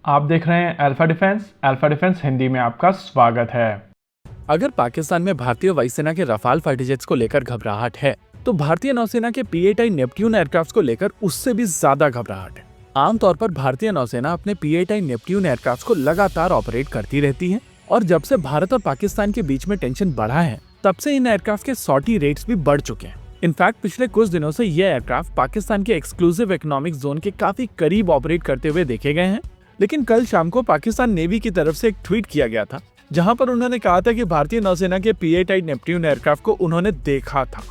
आप देख रहे हैं अल्फा डिफेंस हिंदी में आपका स्वागत है। अगर पाकिस्तान में भारतीय वायुसेना के रफाल फाइटर जेट्स को लेकर घबराहट है, तो भारतीय नौसेना के P-8I नेपट्यून एयरक्राफ्ट को लेकर उससे भी ज्यादा घबराहट है। आमतौर पर भारतीय नौसेना अपने P-8I नेपट्यून एयरक्राफ्ट को लगातार ऑपरेट करती रहती है और जब से भारत और पाकिस्तान के बीच में टेंशन बढ़ा है, तब से इन एयरक्राफ्ट के सॉर्टी रेट्स भी बढ़ चुके हैं। इनफैक्ट पिछले कुछ दिनों से ये एयरक्राफ्ट पाकिस्तान के एक्सक्लूसिव इकोनॉमिक जोन के काफी करीब ऑपरेट करते हुए देखे गए हैं। लेकिन कल शाम को पाकिस्तान नेवी की तरफ से एक ट्वीट किया गया था, जहां पर उन्होंने कहा था कि भारतीय नौसेना के P-8I नेपट्यून एयरक्राफ्ट को उन्होंने देखा था।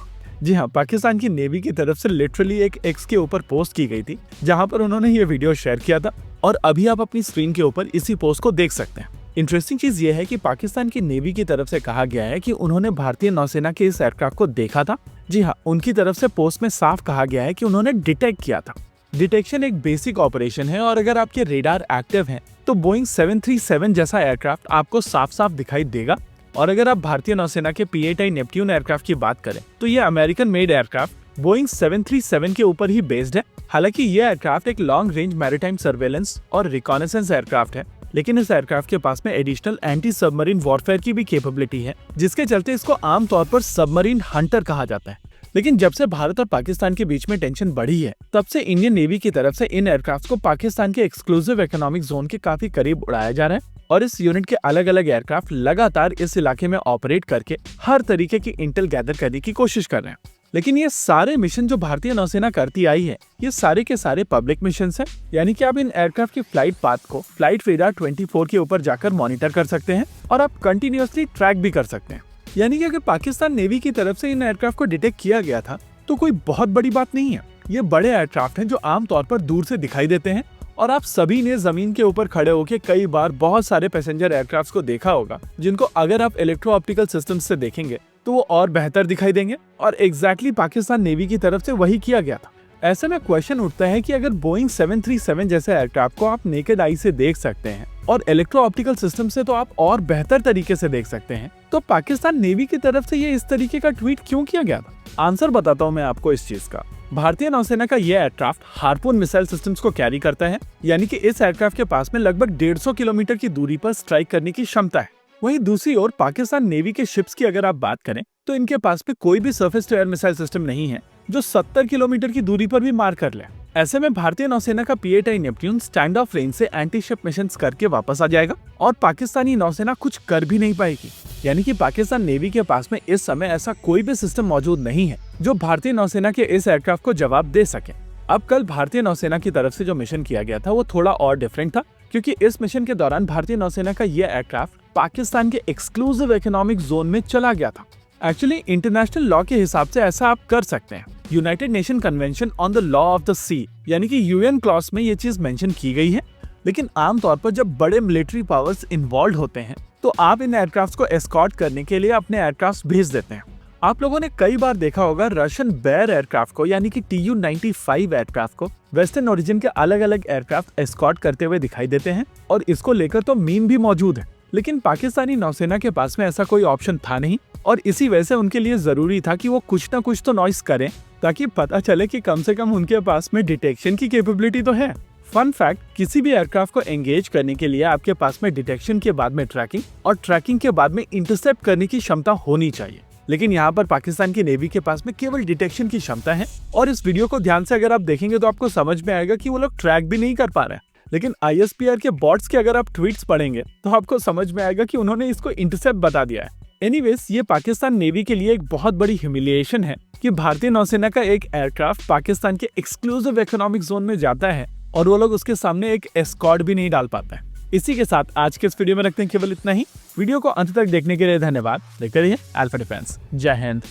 जी हाँ, पाकिस्तान की नेवी की तरफ से लिटरली एक एक्स के ऊपर पोस्ट की गई थी, जहां पर उन्होंने ये वीडियो शेयर किया था और अभी आप अपनी स्क्रीन के ऊपर इसी पोस्ट को देख सकते हैं। इंटरेस्टिंग चीज ये है कि पाकिस्तान की नेवी की तरफ से कहा गया है कि उन्होंने भारतीय नौसेना के इस एयरक्राफ्ट को देखा था। जी हाँ, उनकी तरफ से पोस्ट में साफ कहा गया है कि उन्होंने डिटेक्ट किया था। डिटेक्शन एक बेसिक ऑपरेशन है और अगर आपके रेडार एक्टिव हैं, तो बोइंग 737 जैसा एयरक्राफ्ट आपको साफ साफ दिखाई देगा। और अगर आप भारतीय नौसेना के P-8I नेपट्यून एयरक्राफ्ट की बात करें, तो ये अमेरिकन मेड एयरक्राफ्ट बोइंग 737 के ऊपर ही बेस्ड है। हालांकि ये एयरक्राफ्ट एक लॉन्ग रेंज मैरीटाइम सर्वेलेंस और रिकॉनेसेंस एयरक्राफ्ट है, लेकिन इस एयरक्राफ्ट के पास में एडिशनल एंटी सबमरीन वॉरफेयर की भी कैपेबिलिटी है, जिसके चलते इसको आमतौर पर सबमरीन हंटर कहा जाता है। लेकिन जब से भारत और पाकिस्तान के बीच में टेंशन बढ़ी है, तब से इंडियन नेवी की तरफ से इन एयरक्राफ्ट को पाकिस्तान के एक्सक्लूसिव इकोनॉमिक जोन के काफी करीब उड़ाया जा रहा है और इस यूनिट के अलग अलग एयरक्राफ्ट लगातार इस इलाके में ऑपरेट करके हर तरीके की इंटेल गैदर करने की कोशिश कर रहे हैं। लेकिन ये सारे मिशन जो भारतीय नौसेना करती आई है, ये सारे के सारे पब्लिक मिशन हैं, यानी कि आप इन एयरक्राफ्ट की फ्लाइट पाथ को फ्लाइट रेडार 24 के ऊपर जाकर मॉनिटर कर सकते हैं और आप कंटिन्यूअसली ट्रैक भी कर सकते हैं। यानी कि अगर पाकिस्तान नेवी की तरफ से इन एयरक्राफ्ट को डिटेक्ट किया गया था, तो कोई बहुत बड़ी बात नहीं है। ये बड़े एयरक्राफ्ट हैं जो आमतौर पर दूर से दिखाई देते हैं और आप सभी ने जमीन के ऊपर खड़े होकर कई बार बहुत सारे पैसेंजर एयरक्राफ्ट को देखा होगा, जिनको अगर आप इलेक्ट्रो ऑप्टिकल सिस्टम से देखेंगे तो वो और बेहतर दिखाई देंगे और एग्जैक्टली पाकिस्तान नेवी की तरफ से वही किया गया था। ऐसे में क्वेश्चन उठता है कि अगर बोइंग 737 जैसे एयरक्राफ्ट को आप नेकेड आई से देख सकते हैं और इलेक्ट्रो ऑप्टिकल सिस्टम से तो आप और बेहतर तरीके से देख सकते हैं, तो पाकिस्तान नेवी की तरफ से ये इस तरीके का ट्वीट क्यों किया गया था? आंसर बताता हूँ मैं आपको इस चीज का। भारतीय नौसेना का ये एयरक्राफ्ट हार्पून मिसाइल सिस्टम्स को कैरी करता है, यानी कि इस एयरक्राफ्ट के पास में लगभग 150 किलोमीटर की दूरी पर स्ट्राइक करने की क्षमता है। वहीं दूसरी ओर पाकिस्तान नेवी के शिप्स की अगर आप बात करें, तो इनके पास में कोई भी surface to air missile system नहीं है जो 70 किलोमीटर की दूरी पर भी मार कर ले। ऐसे में भारतीय नौसेना का P-8I Neptune stand of range से एंटी शिप मिशंस करके वापस आ जाएगा और पाकिस्तानी नौसेना कुछ कर भी नहीं पाएगी। यानी कि पाकिस्तान नेवी के पास में इस समय ऐसा कोई भी सिस्टम मौजूद नहीं है जो भारतीय नौसेना के इस एयरक्राफ्ट को जवाब दे सके। अब कल भारतीय नौसेना की तरफ से जो मिशन किया गया था, वो थोड़ा और डिफरेंट था, क्योंकि इस मिशन के दौरान भारतीय नौसेना का यह एयरक्राफ्ट पाकिस्तान के एक्सक्लूसिव इकोनॉमिक जोन में चला गया था। एक्चुअली इंटरनेशनल लॉ के हिसाब से ऐसा आप कर सकते हैं। United Nation convention on the law of the sea, यानी कि यूएन क्लॉज में ये चीज मेंशन की गई है। लेकिन आमतौर पर जब बड़े मिलिट्री पावर्स इन्वॉल्व होते हैं, तो आप इन एयरक्राफ्ट को एस्कॉर्ट करने के लिए अपने एयरक्राफ्ट भेज देते हैं। आप लोगों ने कई बार देखा होगा रशियन बेयर एयरक्राफ्ट को, यानी कि Tu-95 एयरक्राफ्ट को वेस्टर्न ओरिजिन के अलग अलग एयरक्राफ्ट एस्कॉर्ट करते हुए दिखाई देते हैं और इसको लेकर तो मीम भी मौजूद है। लेकिन पाकिस्तानी नौसेना के पास में ऐसा कोई ऑप्शन था नहीं और इसी वजह से उनके लिए जरूरी था कि वो कुछ ना कुछ तो नॉइस करें, ताकि पता चले कि कम से कम उनके पास में डिटेक्शन की कैपेबिलिटी तो है। फन फैक्ट, किसी भी एयरक्राफ्ट को एंगेज करने के लिए आपके पास में डिटेक्शन के बाद में ट्रैकिंग और ट्रैकिंग के बाद में इंटरसेप्ट करने की क्षमता होनी चाहिए। लेकिन यहाँ पर पाकिस्तान की नेवी के पास में केवल डिटेक्शन की क्षमता है और इस वीडियो को ध्यान से अगर आप देखेंगे तो आपको समझ में आएगा कि वो लोग ट्रैक भी नहीं कर पा रहे हैं। लेकिन ISPR के बॉट्स के अगर आप ट्वीट्स पढ़ेंगे तो आपको समझ में आएगा कि उन्होंने इसको इंटरसेप्ट बता दिया है। एनीवेज, ये पाकिस्तान नेवी के लिए एक बहुत बड़ी ह्यूमिलिएशन है कि भारतीय नौसेना का एक एयरक्राफ्ट पाकिस्तान के एक्सक्लूसिव इकोनॉमिक जोन में जाता है और वो लोग उसके सामने एक एस्कॉर्ट भी नहीं डाल पाता है। इसी के साथ आज के इस वीडियो में रखते हैं केवल इतना ही। वीडियो को अंत तक देखने के लिए धन्यवाद। देखते रहिए अल्फा डिफेंस। जय हिंद।